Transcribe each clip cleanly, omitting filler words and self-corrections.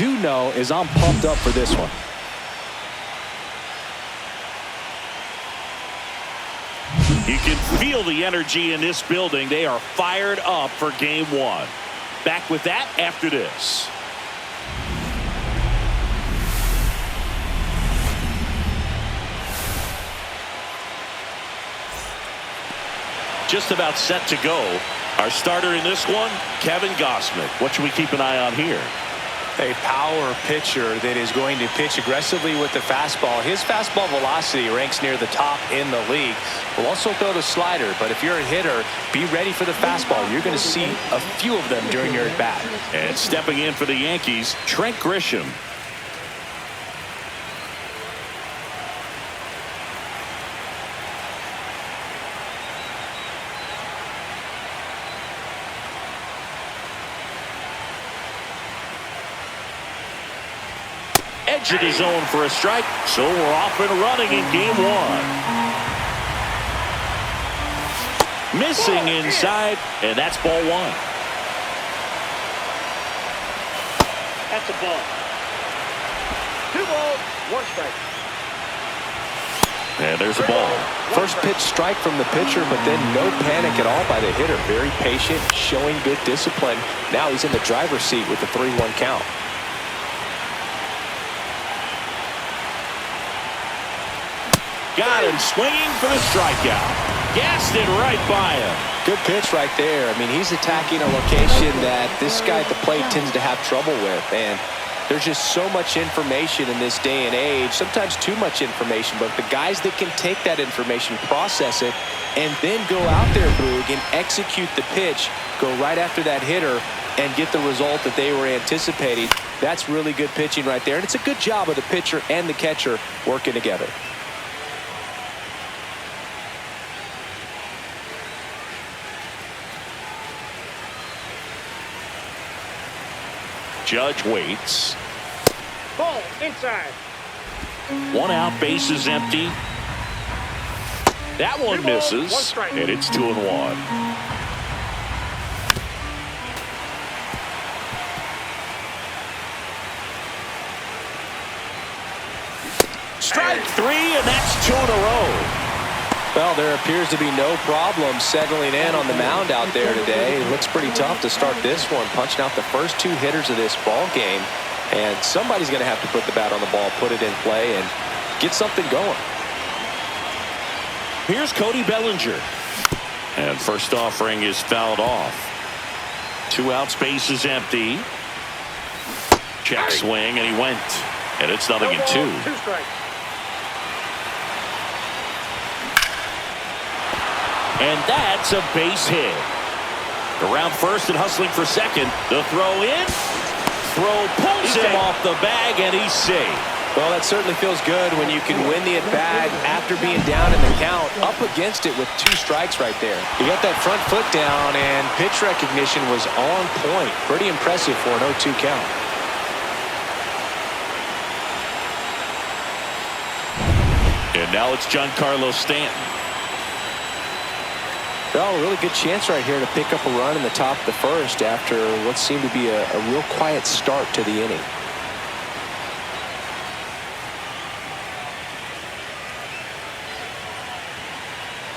do know is I'm pumped up for this one. You can feel the energy in this building. They are fired up for game one. Back with that after this. Just about set to go. Our starter in this one, Kevin Gossman. What should we keep an eye on here? A power pitcher that is going to pitch aggressively with the fastball. His fastball velocity ranks near the top in the league. Will also throw the slider, but if you're a hitter, be ready for the fastball. You're going to see a few of them during your at-bat. And stepping in for the Yankees, Trent Grisham. Edge of the zone for a strike, so we're off and running in game one. Missing inside, and that's ball one. That's a ball. 2 balls, 1 strike. And there's a ball. First pitch strike from the pitcher, but then no panic at all by the hitter. Very patient, showing good discipline. Now he's in the driver's seat with the 3-1 count. Got him swinging for the strikeout. Gassed it right by him. Good pitch right there. I mean, he's attacking a location that this guy at the plate tends to have trouble with. And there's just so much information in this day and age, sometimes too much information. But the guys that can take that information, process it, and then go out there, Boog, and execute the pitch, go right after that hitter, and get the result that they were anticipating. That's really good pitching right there. And it's a good job of the pitcher and the catcher working together. Judge waits. Ball inside. 1 out, bases empty. That one 2 balls, 1 misses, strike. and it's 2-1. Strike 3, and that's 2 in a row. Well, there appears to be no problem settling in on the mound out there today. It looks pretty tough to start this one, punching out the first 2 hitters of this ball game. And somebody's going to have to put the bat on the ball, put it in play, and get something going. Here's Cody Bellinger. And first offering is fouled off. 2 outs, base is empty. Check swing, and he went. And it's 0-2. 2 strikes. And that's a base hit. Around first and hustling for second. The throw in. Throw pulls him off the bag, and he's safe. Well, that certainly feels good when you can win the at-bat after being down in the count, up against it with 2 strikes right there. He got that front foot down, and pitch recognition was on point. Pretty impressive for an 0-2 count. And now it's Giancarlo Stanton. Well, a really good chance right here to pick up a run in the top of the first after what seemed to be a real quiet start to the inning.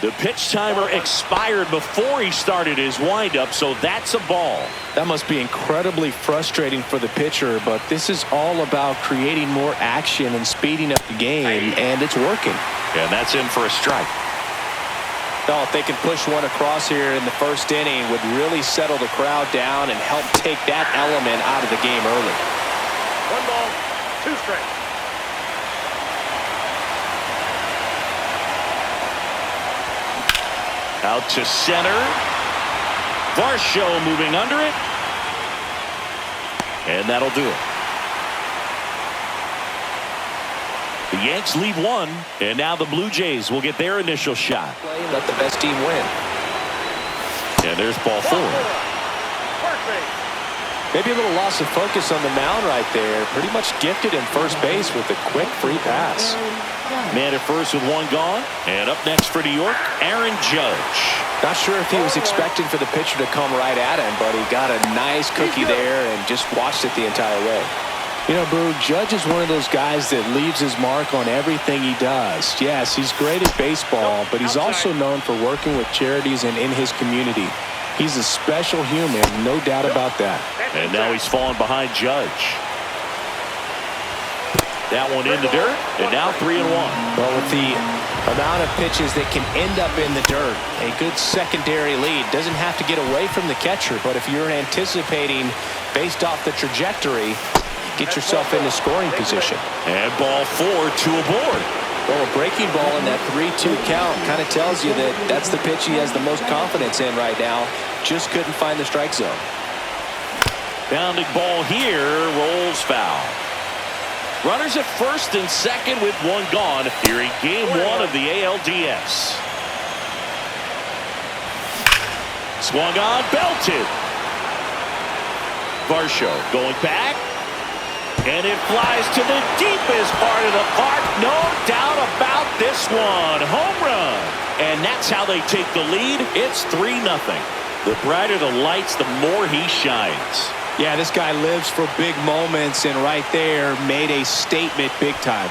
The pitch timer expired before he started his windup, so that's a ball. That must be incredibly frustrating for the pitcher, but this is all about creating more action and speeding up the game, and it's working. And that's in for a strike. Well, if they can push one across here in the first inning, would really settle the crowd down and help take that element out of the game early. 1 ball, 2 strikes. Out to center. Varsho moving under it. And that'll do it. The Yanks leave 1, and now the Blue Jays will get their initial shot. Let the best team win. And there's ball 4. Maybe a little loss of focus on the mound right there. Pretty much gifted in first base with a quick free pass. Man at first with 1 gone. And up next for New York, Aaron Judge. Not sure if he was expecting for the pitcher to come right at him, but he got a nice cookie there and just watched it the entire way. You know, Boo, Judge is one of those guys that leaves his mark on everything he does. Yes, he's great at baseball, but he's also known for working with charities and in his community. He's a special human, no doubt about that. And now he's falling behind Judge. That one in the dirt, and now 3-1. Well, with the amount of pitches that can end up in the dirt, a good secondary lead doesn't have to get away from the catcher, but if you're anticipating based off the trajectory, get yourself into scoring position. And ball 4, 2 aboard. Well, a breaking ball in that 3-2 count kind of tells you that that's the pitch he has the most confidence in right now. Just couldn't find the strike zone. Bounding ball here, rolls foul. Runners at first and second with one gone here in game 1 of the ALDS. Swung on, belted. Varsho going back. And it flies to the deepest part of the park. No doubt about this one. Home run. And that's how they take the lead. It's 3-0. The brighter the lights, the more he shines. Yeah, this guy lives for big moments, and right there made a statement big time.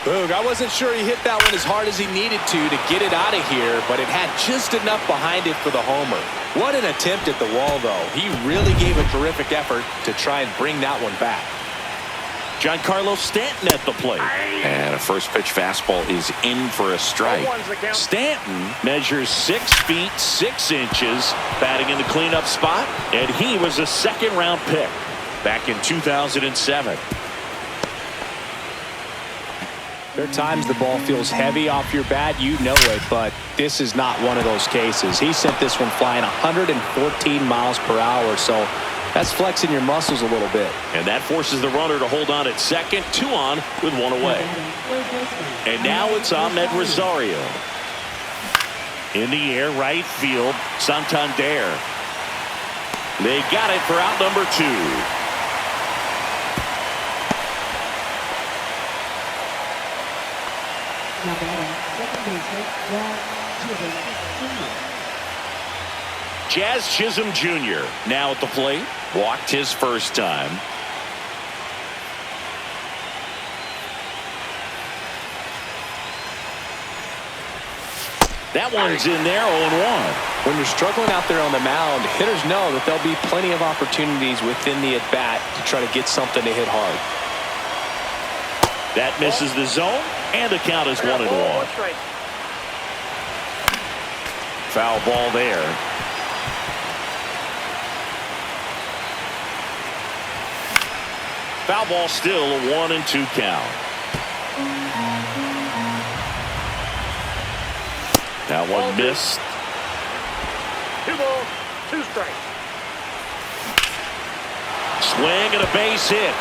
Boog, I wasn't sure he hit that one as hard as he needed to get it out of here, but it had just enough behind it for the homer. What an attempt at the wall, though. He really gave a terrific effort to try and bring that one back. Giancarlo Stanton at the plate. And a first pitch fastball is in for a strike. Stanton measures 6 feet 6 inches, batting in the cleanup spot, and he was a second-round pick back in 2007. There are times the ball feels heavy off your bat, you know it, but this is not one of those cases. He sent this one flying 114 miles per hour, so that's flexing your muscles a little bit. And that forces the runner to hold on at second, 2 on with 1 away. And now it's Ahmed Rosario. In the air, right field, Santander. They got it for out number 2. Jazz Chisholm Jr. now at the plate. Walked his first time. That one's in there, 0-1. When you're struggling out there on the mound, hitters know that there'll be plenty of opportunities within the at-bat to try to get something to hit hard. That misses the zone, and the count is 1-1. Foul ball there. Foul ball still, a 1-2 count. That one missed. 2 balls, 2 strikes. Swing and a base hit.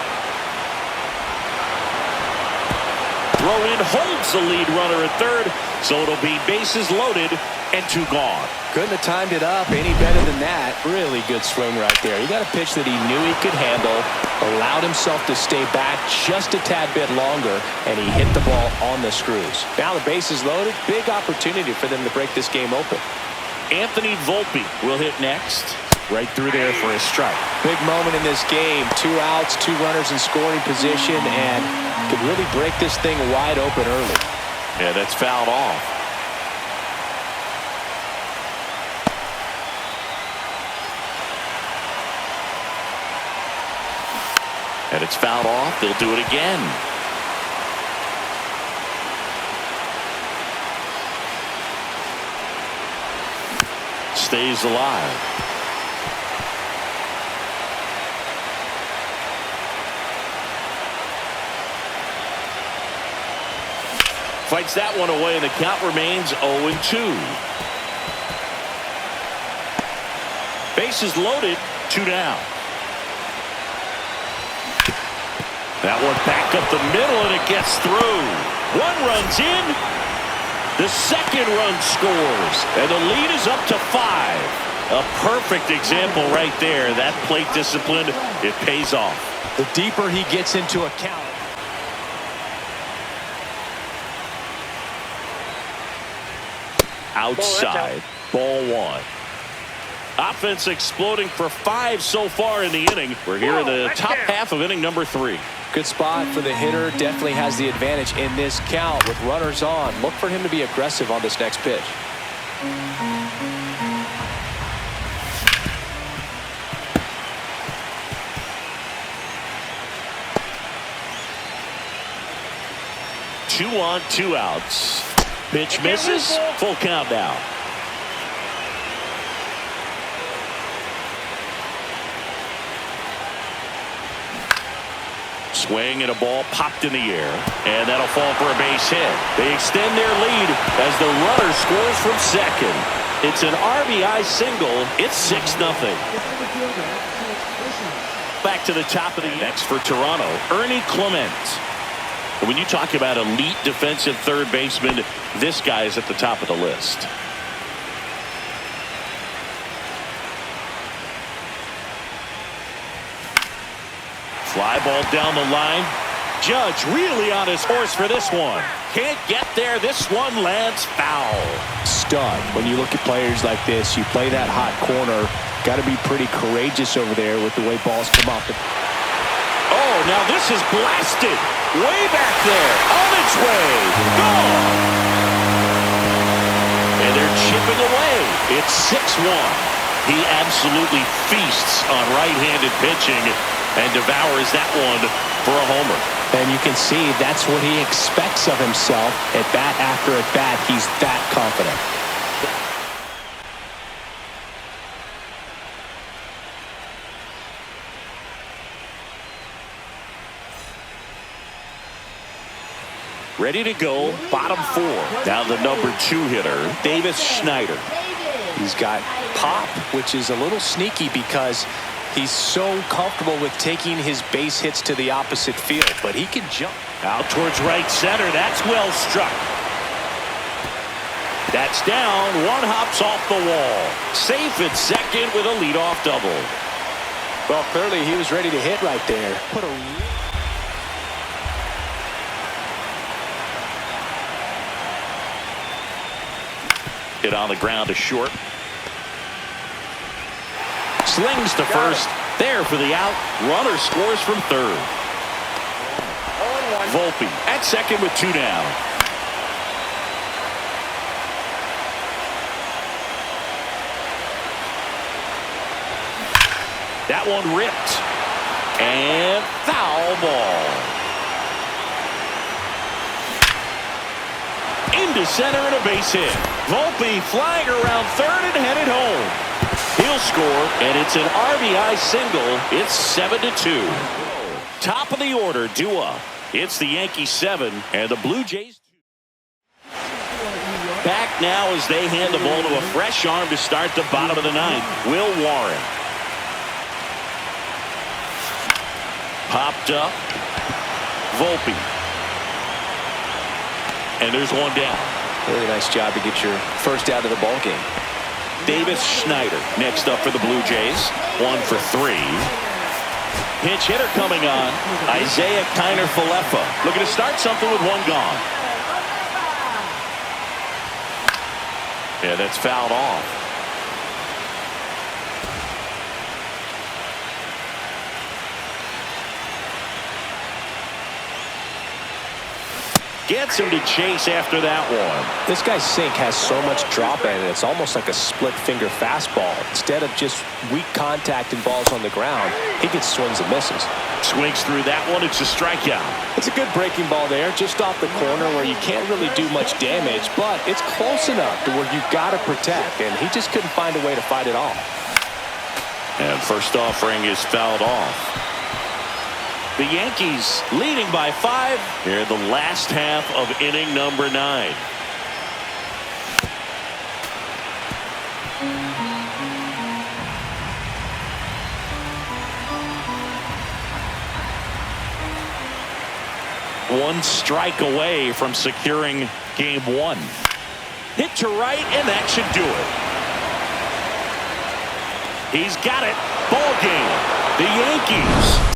Throw in holds the lead runner at third, so it'll be bases loaded and 2 gone. Couldn't have timed it up any better than that. Really good swing right there. He got a pitch that he knew he could handle, allowed himself to stay back just a tad bit longer, and he hit the ball on the screws. Now the base is loaded. Big opportunity for them to break this game open. Anthony Volpe will hit next. Right through there for a strike. Big moment in this game. 2 outs, 2 runners in scoring position, and could really break this thing wide open early. Yeah, that's fouled off. And it's fouled off. They'll do it again. Stays alive. Fights that one away, and the count remains 0-2. Bases loaded, 2 down. That one back up the middle, and it gets through. 1 run's in. The second run scores, and the lead is up to 5. A perfect example right there. That plate discipline, it pays off. The deeper he gets into a count. Outside, ball 1. Offense exploding for 5 so far in the inning. We're here in the top half of inning number 3. Good spot for the hitter. Definitely has the advantage in this count with runners on. Look for him to be aggressive on this next pitch. Two on, 2 outs. Pitch misses. Full count now. Swing and a ball popped in the air, and that'll fall for a base hit. They extend their lead as the runner scores from second. It's an RBI single. It's 6-0. Back to the top of the next for Toronto, Ernie Clement. When you talk about elite defensive third baseman, this guy is at the top of the list. Fly ball down the line. Judge really on his horse for this one. Can't get there. This one lands foul. Stud. When you look at players like this, you play that hot corner. Got to be pretty courageous over there with the way balls come off. Oh, now this is blasted. Way back there. On its way. Gone. And they're chipping away. It's 6-1. He absolutely feasts on right-handed pitching and devours that one for a homer. And you can see that's what he expects of himself. At bat after at bat, he's that confident. Ready to go, bottom 4. Now the number 2 hitter, Davis Schneider. He's got pop, which is a little sneaky because he's so comfortable with taking his base hits to the opposite field, but he can jump. Out towards right center. That's well struck. That's down. One hops off the wall. Safe at second with a leadoff double. Well, clearly he was ready to hit right there. Hit on the ground to short. Slings to first. There for the out. Runner scores from third. Volpe at second with 2 down. That one ripped. And foul ball. Into center and a base hit. Volpe flying around third and headed home. He'll score, and it's an RBI single. It's 7-2. Top of the order, Dua. It's the Yankees 7 and the Blue Jays 2. Back now as they hand the ball to a fresh arm to start the bottom of the 9th. Will Warren. Popped up. Volpe. And there's one down. Really nice job to get your first out of the ball game. Davis Schneider next up for the Blue Jays. 1 for 3. Pinch hitter coming on. Isaiah Kiner-Falefa looking to start something with 1 gone. Yeah, that's fouled off. Gets him to chase after that one. This guy's sink has so much drop in it. It's almost like a split finger fastball. Instead of just weak contact and balls on the ground, he gets swings and misses. Swings through that one. It's a strikeout. It's a good breaking ball there, just off the corner where you can't really do much damage, but it's close enough to where you've got to protect, and he just couldn't find a way to fight it off. And first offering is fouled off. The Yankees leading by 5 here in the last half of inning number 9. One strike away from securing game 1. Hit to right, and that should do it. He's got it. Ball game. The Yankees